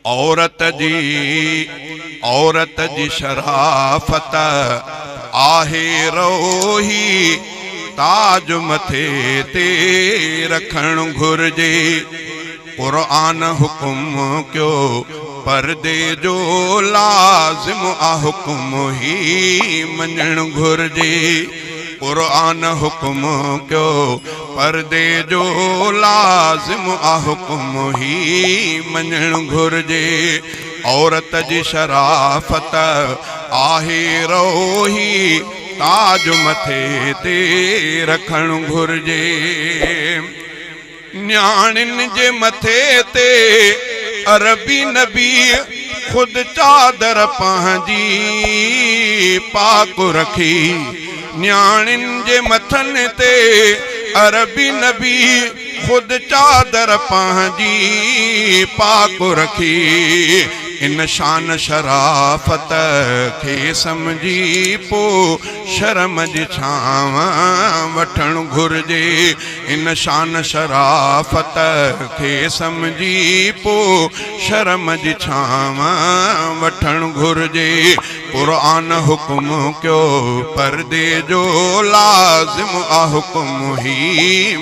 औरत जी शराफत आहे रोही ताज मथे ते रखण घुर्जे। कुरान हुकुम क्यो पर्दे जो लाजिम आ हुकुम ही मञण घुर्जे। कुरान हुकुम क्यो पर्दे जो लाजिम आ हुकुम ही मञण घुर्जे। औरत जी शराफत आहे रोही ताज मथे ते रखण घुर्जे। न्याणिन जे मथे ते अरबी नबी खुद चादर पंहिंजी पाक रखी। न्याणिन जे मथन ते अरबी नबी खुद चादर पंहिंजी पाक रखी। इन शान शराफत खे समझी पो शर्म जी छांव वठण घुर्जे। इन शान शराफत खे समझी पो शर्म जी छांव वठण घुर्जे। कुरान हुकुम क्यो पर्दे जो लाजिम आ हुकुम ही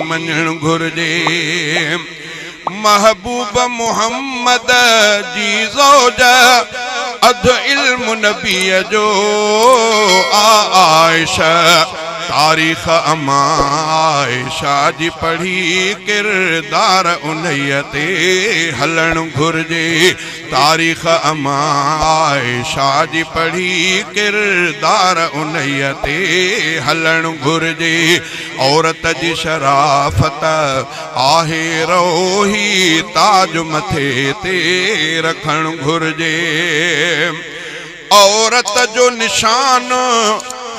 मञण घुर्जे। महबूब मुहम्मद जी ज़ौज अध इल्म नबी जो आयशा। तारीख़ अमा आयशा जी पढ़ी किरदार उन्हीअ ते हलण घुर्जे। तारीख़ अमा आयशा जी पढ़ी किरदार उन्हीअ ते हलण घुर्जे। औरत जी शराफत आहे रोही ताज मथे ते रखण घुर्जे। औरत जो निशान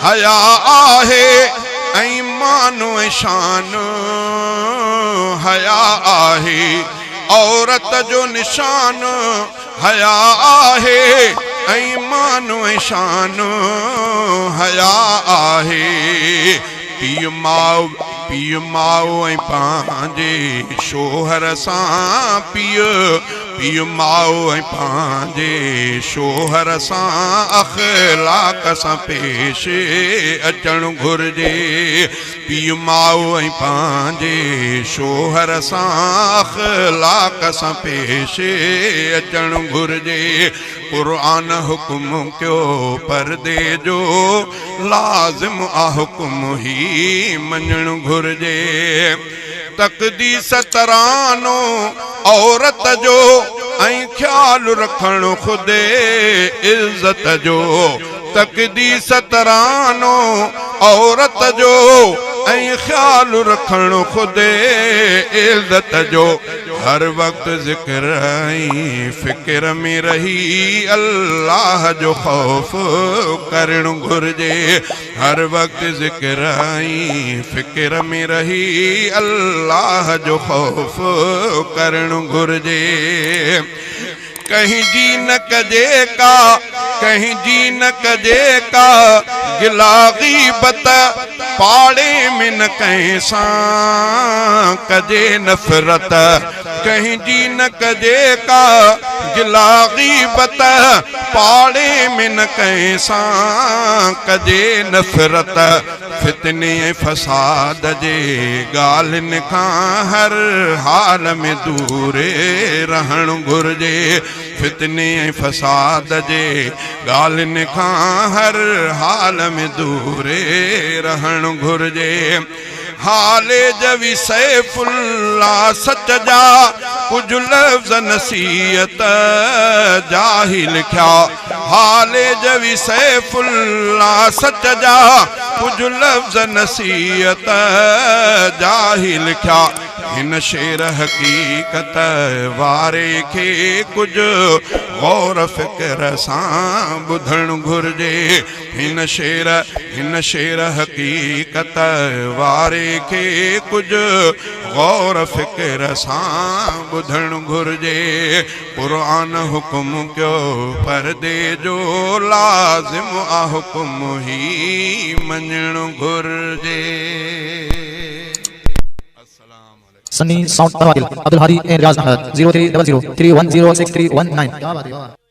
हया आहे ऐं मान ऐं शान हया आहे। औरत जो निशान हया आहे ऐं मान ऐं शान हया आहे। पीउ माउ ऐं पंहिंजे शोहर सां पीउ माउ ऐं पंहिंजे शोहर सां अख़लाक सां पेश अचण घुर्जे। पीउ माउ ऐं पंहिंजे शोहर सां अख़लाक सां पेश अचण घुर्जे। कुरान हुकुम क्यो पर्दे जो लाजिम आ हुकुम ही मञण घुर्जे। तक़दीस तरानो औरत जो ऐं ख्याल रखण खुदे इज्जत जो। तक़दीस तरानो औरत जो ऐं ख्याल रखण खुदे इज्जत जो। हर वक्त ज़िक्र ऐं फ़िक्र में रही अल्लाह जो ख़ौफ करण घुर्जे। हर वक्त ज़िक्र ऐं फ़िक्र में रही अल्लाह जो ख़ौफ करण घुर्जे। कहीं जी न कजे का कहीं जी न कजे का गिला ग़ीबत पाड़े में न कंहिं सां कजे नफ़रत। कहीं जी न कजे का गिला ग़ीबत पाड़े में न कंहिं सां कजे नफ़रत। फितने फसाद जे ॻाल्हियुनि खां हर हाल में दूर रहण घुर्जे। फितने फसाद जे ॻाल्हियुनि खां हर हाल में दूर रहण घुर्जे। हाले जवी सैफुल्ला सच जा कुछ लफ्ज़ नसीहत जाहि लिखिया। हाले जवी सैफुल्ला सच जा कुछ लफ्ज़ नसीहत जाहि लिखिया। हिन शेर हकीकत वारे खे कुछ गौर फ़िक्र सां ॿुधण घुर्जे। हिन शेर हकीकत वारे खे कुछ गौर फ़िक्र सां ॿुधण घुर्जे। कुरान हुकुम क्यो पर्दे जो लाज़िम आ हुकुम ही मञण घुर्जे। अस्सलाम वालेकुम। सन्नी साउंड तवाकिल अब्दुल हादी एंड रियाज अहमद 030031063119। क्या बात है।